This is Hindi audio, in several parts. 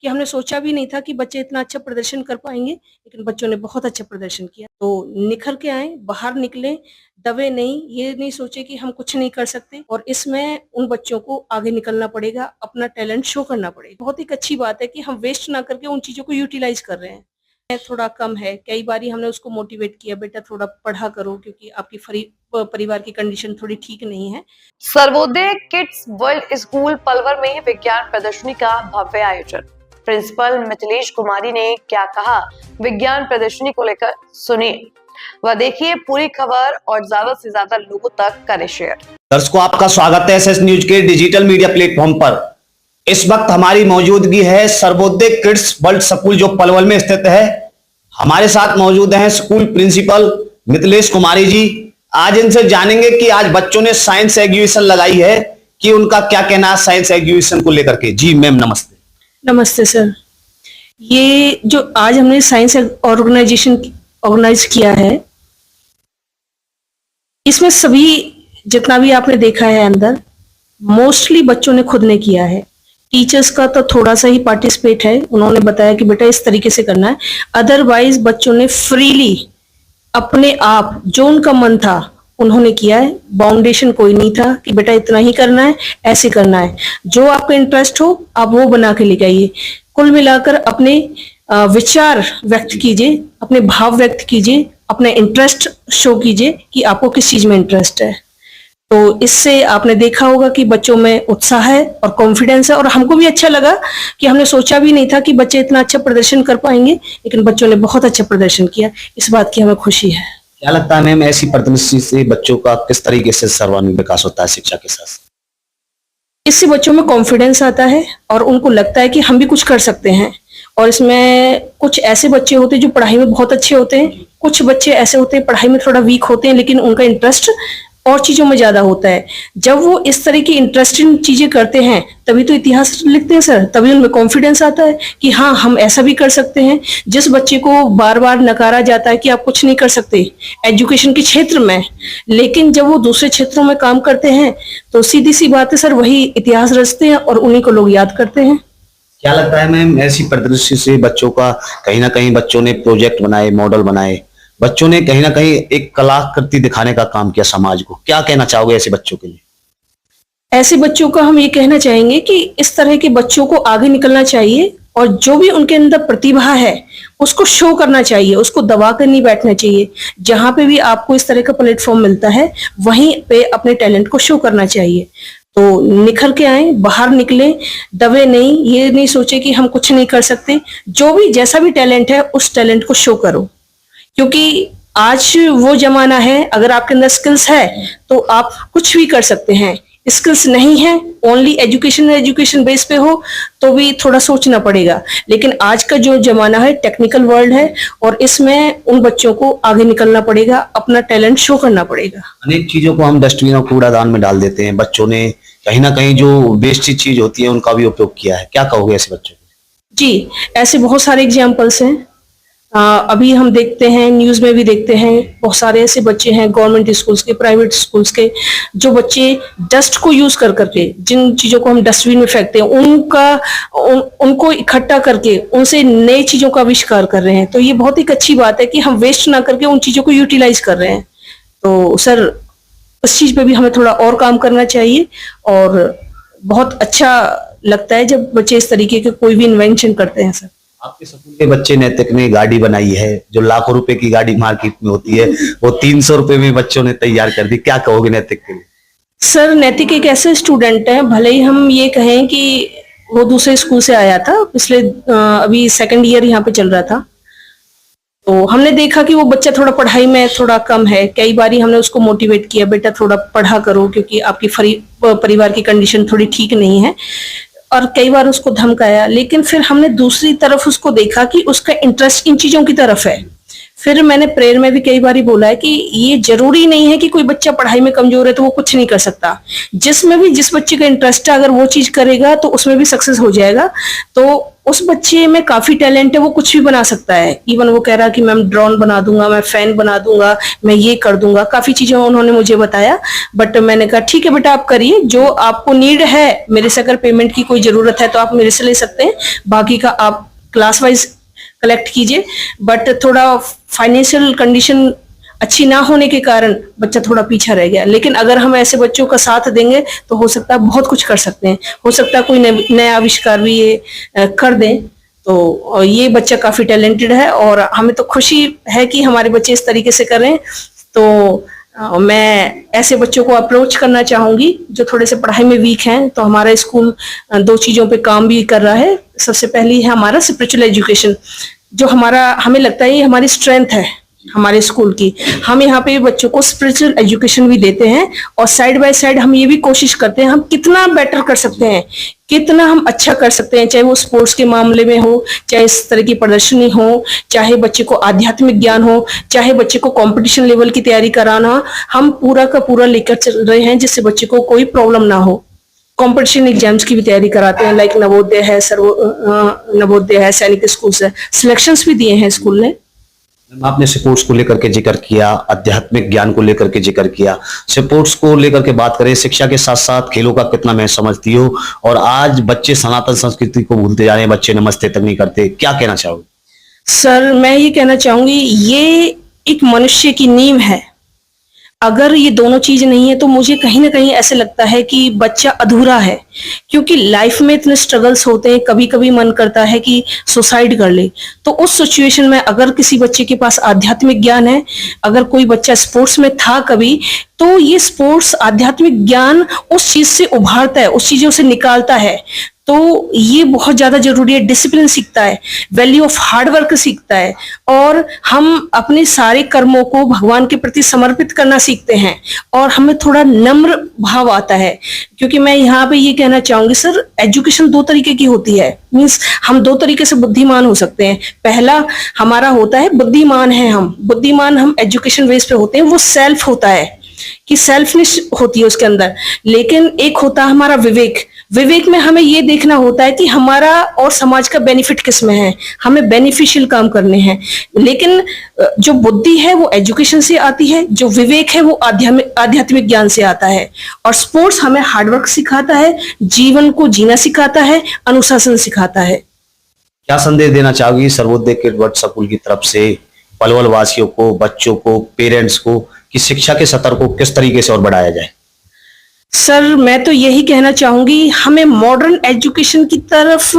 कि हमने सोचा भी नहीं था कि बच्चे इतना अच्छा प्रदर्शन कर पाएँगे, लेकिन बच्चों ने बहुत अच्छा प्रदर्शन किया। तो निखर के आएँ, बाहर निकलें, दबे नहीं, ये नहीं सोचे कि हम कुछ नहीं कर सकते और इसमें उन बच्चों को आगे निकलना पड़ेगा, अपना टैलेंट शो करना पड़ेगा। बहुत एक अच्छी बात है कि हम वेस्ट ना करके उन चीज़ों को यूटिलाइज़ कर रहे हैं। थोड़ा कम है, कई बारी हमने उसको मोटिवेट किया, बेटा थोड़ा पढ़ा करो क्योंकि आपकी परिवार की कंडीशन थोड़ी ठीक नहीं है। Sarvodaya kids world school Palwal में विज्ञान प्रदर्शनी का भव्य आयोजन। प्रिंसिपल मिथिलेश कुमारी ने क्या कहा विज्ञान प्रदर्शनी को लेकर, सुनिए व देखिए पूरी खबर और ज्यादा से ज्यादा लोगों तक करें शेयर। दर्शकों, आपका स्वागत है एसएस न्यूज के डिजिटल मीडिया प्लेटफॉर्म पर। इस वक्त हमारी मौजूदगी है सर्वोदय किड्स वर्ल्ड स्कूल जो पलवल में स्थित है। हमारे साथ मौजूद हैं स्कूल प्रिंसिपल मिथिलेश कुमारी जी। आज इनसे जानेंगे कि आज बच्चों ने साइंस एग्जीबिशन लगाई है कि उनका क्या कहना है साइंस एग्जीबिशन को लेकर के। जी मैम नमस्ते। नमस्ते सर। ये जो आज हमने साइंस ऑर्गेनाइज किया है, इसमें सभी जितना भी आपने देखा है अंदर मोस्टली बच्चों ने खुद ने किया है। टीचर्स का तो थोड़ा सा ही पार्टिसिपेट है, उन्होंने बताया कि बेटा इस तरीके से करना है। अदरवाइज बच्चों ने फ्रीली अपने आप जो उनका मन था उन्होंने किया है। बाउंडेशन कोई नहीं था कि बेटा इतना ही करना है, ऐसे करना है। जो आपका इंटरेस्ट हो आप वो बना के लेके आइए। कुल मिलाकर अपने विचार व्यक्त कीजिए, अपने भाव व्यक्त कीजिए, अपना इंटरेस्ट शो कीजिए कि आपको किस चीज में इंटरेस्ट है। तो इससे आपने देखा होगा कि बच्चों में उत्साह है और कॉन्फिडेंस है और हमको भी अच्छा लगा कि हमने सोचा भी नहीं था कि बच्चे इतना अच्छा प्रदर्शन कर पाएंगे, लेकिन बच्चों ने बहुत अच्छा प्रदर्शन किया। इस बात की हमें खुशी है। क्या लगता है मैम ऐसी प्रदर्शनी से बच्चों का किस तरीके से सर्वांगीण विकास होता है शिक्षा के साथ? इससे बच्चों में कॉन्फिडेंस आता है और उनको लगता है कि हम भी कुछ कर सकते हैं। और इसमें कुछ ऐसे बच्चे होते हैं जो पढ़ाई में बहुत अच्छे होते हैं, कुछ बच्चे ऐसे होते हैं पढ़ाई में थोड़ा वीक होते हैं, लेकिन उनका इंटरेस्ट और चीजों में ज्यादा होता है। जब वो इस तरह की इंटरेस्टिंग चीजें करते हैं तभी तो इतिहास लिखते हैं सर, तभी उनमें कॉन्फिडेंस आता है कि हाँ हम ऐसा भी कर सकते हैं। जिस बच्चे को बार बार नकारा जाता है कि आप कुछ नहीं कर सकते एजुकेशन के क्षेत्र में, लेकिन जब वो दूसरे क्षेत्रों में काम करते हैं तो सीधी सी बात है सर, वही इतिहास रचते हैं और उन्हीं को लोग याद करते हैं। क्या लगता है मैम ऐसी प्रदर्शनी से बच्चों का कहीं ना कहीं बच्चों ने प्रोजेक्ट बनाए, मॉडल बनाए, बच्चों ने कहीं ना कहीं एक कलाकृति दिखाने का काम किया समाज को? क्या कहना चाहोगे ऐसे बच्चों के लिए? ऐसे बच्चों का हम ये कहना चाहेंगे कि इस तरह के बच्चों को आगे निकलना चाहिए और जो भी उनके अंदर प्रतिभा है उसको शो करना चाहिए, उसको दबा कर नहीं बैठना चाहिए। जहां पे भी आपको इस तरह का प्लेटफॉर्म मिलता है वहीं पे अपने टैलेंट को शो करना चाहिए। तो निखर के आए, बाहर निकले, दबे नहीं, ये नहीं सोचे कि हम कुछ नहीं कर सकते। जो भी जैसा भी टैलेंट है उस टैलेंट को शो करो, क्योंकि आज वो जमाना है अगर आपके अंदर स्किल्स है तो आप कुछ भी कर सकते हैं। स्किल्स नहीं है, ओनली एजुकेशन बेस पे हो तो भी थोड़ा सोचना पड़ेगा। लेकिन आज का जो जमाना है टेक्निकल वर्ल्ड है और इसमें उन बच्चों को आगे निकलना पड़ेगा, अपना टैलेंट शो करना पड़ेगा। अनेक चीजों को हम डस्टबिन और कूड़ादान में डाल देते हैं। बच्चों ने कहीं ना कहीं जो वेस्टेज चीज होती है उनका भी उपयोग किया है। क्या कहोगे ऐसे बच्चों को? जी, ऐसे बहुत सारे एग्जाम्पल्स हैं। अभी हम देखते हैं, न्यूज में भी देखते हैं, बहुत सारे ऐसे बच्चे हैं गवर्नमेंट स्कूल्स के, प्राइवेट स्कूल्स के, जो बच्चे डस्ट को यूज कर करके, जिन चीजों को हम डस्टबिन में फेंकते हैं उनको इकट्ठा करके उनसे नई चीजों का आविष्कार कर रहे हैं। तो ये बहुत एक अच्छी बात है कि हम वेस्ट ना करके उन चीजों को यूटिलाइज कर रहे हैं। तो सर उस चीज पे भी हमें थोड़ा और काम करना चाहिए और बहुत अच्छा लगता है जब बच्चे इस तरीके के कोई भी इन्वेंशन करते हैं। सर आपके स्कूल के बच्चे नैतिक ने गाड़ी बनाई है जो लाखों रुपए की गाड़ी मार्केट में होती है, वो 300 रुपए में बच्चों ने तैयार कर दी। क्या कहोगे नैतिक के लिए? सर नैतिक एक ऐसे स्टूडेंट है, भले ही हम ये कहें कि वो दूसरे स्कूल से आया था, पिछले अभी सेकंड ईयर यहाँ पे चल रहा था, तो हमने देखा कि वो बच्चा थोड़ा पढ़ाई में थोड़ा कम है। कई बारी हमने उसको मोटिवेट किया, बेटा थोड़ा पढ़ा करो क्योंकि आपकी परिवार की कंडीशन थोड़ी ठीक नहीं है, और कई बार उसको धमकाया। लेकिन फिर हमने दूसरी तरफ उसको देखा कि उसका इंटरेस्ट इन चीजों की तरफ है। फिर मैंने प्रेयर में भी कई बार बोला है कि ये जरूरी नहीं है कि कोई बच्चा पढ़ाई में कमजोर है तो वो कुछ नहीं कर सकता। जिसमें भी जिस बच्चे का इंटरेस्ट है, अगर वो चीज करेगा तो उसमें भी सक्सेस हो जाएगा। तो उस बच्चे में काफी टैलेंट है, वो कुछ भी बना सकता है। इवन वो कह रहा कि मैम ड्रोन बना दूंगा, मैं फैन बना दूंगा, मैं ये कर दूंगा, काफी चीजें उन्होंने मुझे बताया। बट मैंने कहा ठीक है बेटा, आप करिए, जो आपको नीड है, मेरे से अगर पेमेंट की कोई जरूरत है तो आप मेरे से ले सकते हैं, बाकी का आप क्लास वाइज कलेक्ट कीजिए। बट थोड़ा फाइनेंशियल कंडीशन अच्छी ना होने के कारण बच्चा थोड़ा पीछा रह गया। लेकिन अगर हम ऐसे बच्चों का साथ देंगे तो हो सकता है बहुत कुछ कर सकते हैं, हो सकता है कोई नया आविष्कार भी ये कर दें। तो ये बच्चा काफी टैलेंटेड है और हमें तो खुशी है कि हमारे बच्चे इस तरीके से कर रहे हैं। तो मैं ऐसे बच्चों को अप्रोच करना चाहूंगी जो थोड़े से पढ़ाई में वीक हैं। तो हमारा स्कूल दो चीजों पे काम भी कर रहा है। सबसे पहली है हमारा स्पिरिचुअल एजुकेशन, जो हमें लगता है ये हमारी स्ट्रेंथ है हमारे स्कूल की। हम यहाँ पे बच्चों को स्पिरिचुअल एजुकेशन भी देते हैं और साइड बाय साइड हम ये भी कोशिश करते हैं हम कितना बेटर कर सकते हैं, कितना हम अच्छा कर सकते हैं, चाहे वो स्पोर्ट्स के मामले में हो, चाहे इस तरह की प्रदर्शनी हो, चाहे बच्चे को आध्यात्मिक ज्ञान हो, चाहे बच्चे को कंपटीशन लेवल की तैयारी कराना, हम पूरा का पूरा लेकर चल रहे हैं जिससे बच्चे को कोई प्रॉब्लम ना हो। कंपटीशन एग्जाम्स की भी तैयारी कराते हैं, लाइक नवोदय है, नवोदय है, सैनिक स्कूल है, सिलेक्शंस भी दिए हैं स्कूल ने। आपने स्पोर्ट्स को लेकर के जिक्र किया, आध्यात्मिक ज्ञान को लेकर के जिक्र किया। स्पोर्ट्स को लेकर के बात करें, शिक्षा के साथ साथ खेलों का कितना मैं समझती हूँ, और आज बच्चे सनातन संस्कृति को भूलते जा रहे हैं, बच्चे नमस्ते तक नहीं करते, क्या कहना चाहोगे? सर मैं ये कहना चाहूंगी, ये एक मनुष्य की नींव है। अगर ये दोनों चीज नहीं है तो मुझे कहीं ना कहीं ऐसे लगता है कि बच्चा अधूरा है। क्योंकि लाइफ में इतने स्ट्रगल्स होते हैं, कभी कभी मन करता है कि सुसाइड कर ले। तो उस सिचुएशन में अगर किसी बच्चे के पास आध्यात्मिक ज्ञान है, अगर कोई बच्चा स्पोर्ट्स में था कभी, तो ये स्पोर्ट्स आध्यात्मिक ज्ञान उस चीज से उभारता है, उस चीजों से निकालता है। तो ये बहुत ज्यादा जरूरी है। डिसिप्लिन सीखता है, वैल्यू ऑफ हार्डवर्क सीखता है, और हम अपने सारे कर्मों को भगवान के प्रति समर्पित करना सीखते हैं, और हमें थोड़ा नम्र भाव आता है। क्योंकि मैं यहाँ पे ये कहना चाहूंगी सर, एजुकेशन दो तरीके की होती है। मीन्स हम दो तरीके से बुद्धिमान हो सकते हैं। पहला हमारा होता है बुद्धिमान है, हम बुद्धिमान हम एजुकेशन बेस पे होते हैं, वो सेल्फ होता है कि सेल्फनेस होती है उसके अंदर। लेकिन एक होता है हमारा विवेक। विवेक में हमें ये देखना होता है कि हमारा और समाज का बेनिफिट किस में है, हमें बेनिफिशियल काम करने हैं। लेकिन जो बुद्धि है वो एजुकेशन से आती है, जो विवेक है वो आध्यात्मिक ज्ञान से आता है। और स्पोर्ट्स हमें हार्डवर्क सिखाता है, जीवन को जीना सिखाता है, अनुशासन सिखाता है। क्या संदेश देना चाहोगी सर्वोदय किड वर्ल्ड स्कूल की तरफ से पलवल वासियों को, बच्चों को, पेरेंट्स को, कि शिक्षा के स्तर को किस तरीके से और बढ़ाया जाए? सर मैं तो यही कहना चाहूंगी, हमें मॉडर्न एजुकेशन की तरफ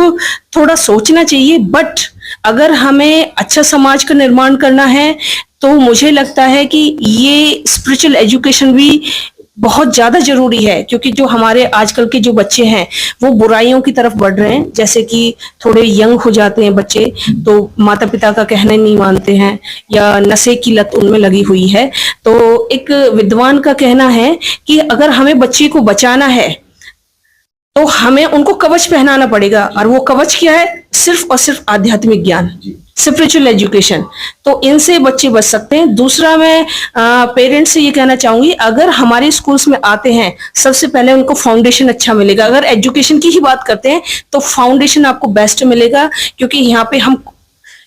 थोड़ा सोचना चाहिए। बट अगर हमें अच्छा समाज का निर्माण करना है तो मुझे लगता है कि ये स्पिरिचुअल एजुकेशन भी बहुत ज्यादा जरूरी है। क्योंकि जो हमारे आजकल के जो बच्चे हैं वो बुराइयों की तरफ बढ़ रहे हैं। जैसे कि थोड़े यंग हो जाते हैं बच्चे तो माता पिता का कहना नहीं मानते हैं, या नशे की लत उनमें लगी हुई है। तो एक विद्वान का कहना है कि अगर हमें बच्चे को बचाना है तो हमें उनको कवच पहनाना पड़ेगा, और वो कवच क्या है? सिर्फ और सिर्फ आध्यात्मिक ज्ञान, स्पिरिचुअल एजुकेशन। तो इनसे बच्चे बच सकते हैं। दूसरा मैं पेरेंट्स से ये कहना चाहूंगी, अगर हमारे स्कूल्स में आते हैं सबसे पहले उनको फाउंडेशन अच्छा मिलेगा। अगर एजुकेशन की ही बात करते हैं तो फाउंडेशन आपको बेस्ट मिलेगा। क्योंकि यहाँ पे हम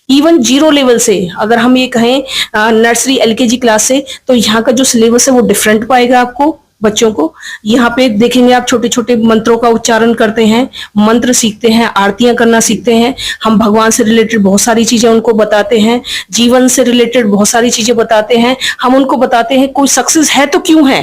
इवन 0 लेवल से, अगर हम ये कहें नर्सरी LKG क्लास से, तो यहाँ का जो सिलेबस है वो डिफरेंट पाएगा आपको बच्चों को। यहाँ पे देखेंगे आप छोटे छोटे मंत्रों का उच्चारण करते हैं, मंत्र सीखते हैं, आरतियां करना सीखते हैं। हम भगवान से रिलेटेड बहुत सारी चीजें उनको बताते हैं, जीवन से रिलेटेड बहुत सारी चीजें बताते हैं। हम उनको बताते हैं कोई सक्सेस है तो क्यों है,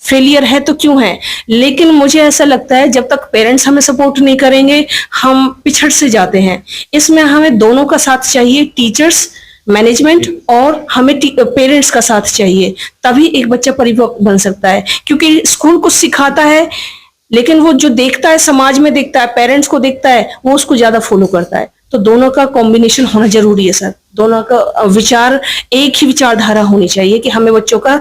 फेलियर है तो क्यों है। लेकिन मुझे ऐसा लगता है जब तक पेरेंट्स हमें सपोर्ट नहीं करेंगे हम पिछड़ से जाते हैं। इसमें हमें दोनों का साथ चाहिए, टीचर्स, मैनेजमेंट, और हमें पेरेंट्स का साथ चाहिए। तभी एक बच्चा परिपक्व बन सकता है। क्योंकि स्कूल कुछ सिखाता है लेकिन वो जो देखता है, समाज में देखता है, पेरेंट्स को देखता है, वो उसको ज्यादा फॉलो करता है। तो दोनों का कॉम्बिनेशन होना जरूरी है सर। दोनों का विचार एक ही विचारधारा होनी चाहिए कि हमें बच्चों का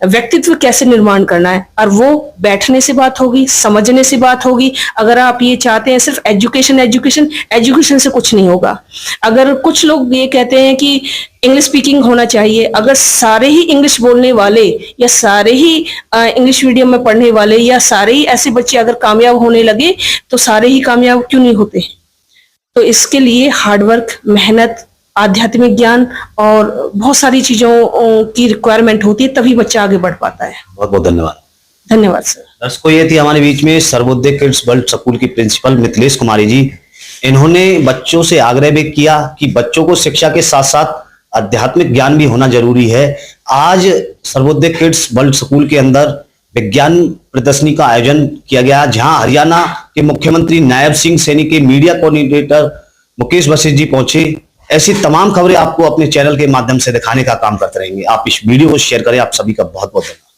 व्यक्तित्व कैसे निर्माण करना है, और वो बैठने से बात होगी, समझने से बात होगी। अगर आप ये चाहते हैं सिर्फ एजुकेशन एजुकेशन एजुकेशन से कुछ नहीं होगा। अगर कुछ लोग ये कहते हैं कि इंग्लिश स्पीकिंग होना चाहिए, अगर सारे ही इंग्लिश बोलने वाले या सारे ही इंग्लिश मीडियम में पढ़ने वाले या सारे ही ऐसे बच्चे अगर कामयाब होने लगे तो सारे ही कामयाब क्यों नहीं होते? तो इसके लिए हार्डवर्क, मेहनत, आध्यात्मिक ज्ञान और बहुत सारी चीजों की रिक्वायरमेंट होती है, तभी बच्चा आगे बढ़ पाता है। बहुत बहुत धन्यवाद। धन्यवाद सर। दर्शकों, ये थी हमारे बीच में सर्वोदय किड्स वर्ल्ड स्कूल की प्रिंसिपल मिथिलेश कुमारी जी। इन्होंने बच्चों से आग्रह भी किया कि बच्चों को शिक्षा के साथ साथ आध्यात्मिक ज्ञान भी होना जरूरी है। आज सर्वोदय किड्स वर्ल्ड स्कूल के अंदर विज्ञान प्रदर्शनी का आयोजन किया गया, जहां हरियाणा के मुख्यमंत्री नायब सिंह सैनी के मीडिया कोऑर्डिनेटर मुकेश वशिष्ठ जी पहुंचे। ऐसी तमाम खबरें आपको अपने चैनल के माध्यम से दिखाने का काम करते रहेंगे। आप इस वीडियो को शेयर करें। आप सभी का बहुत बहुत धन्यवाद।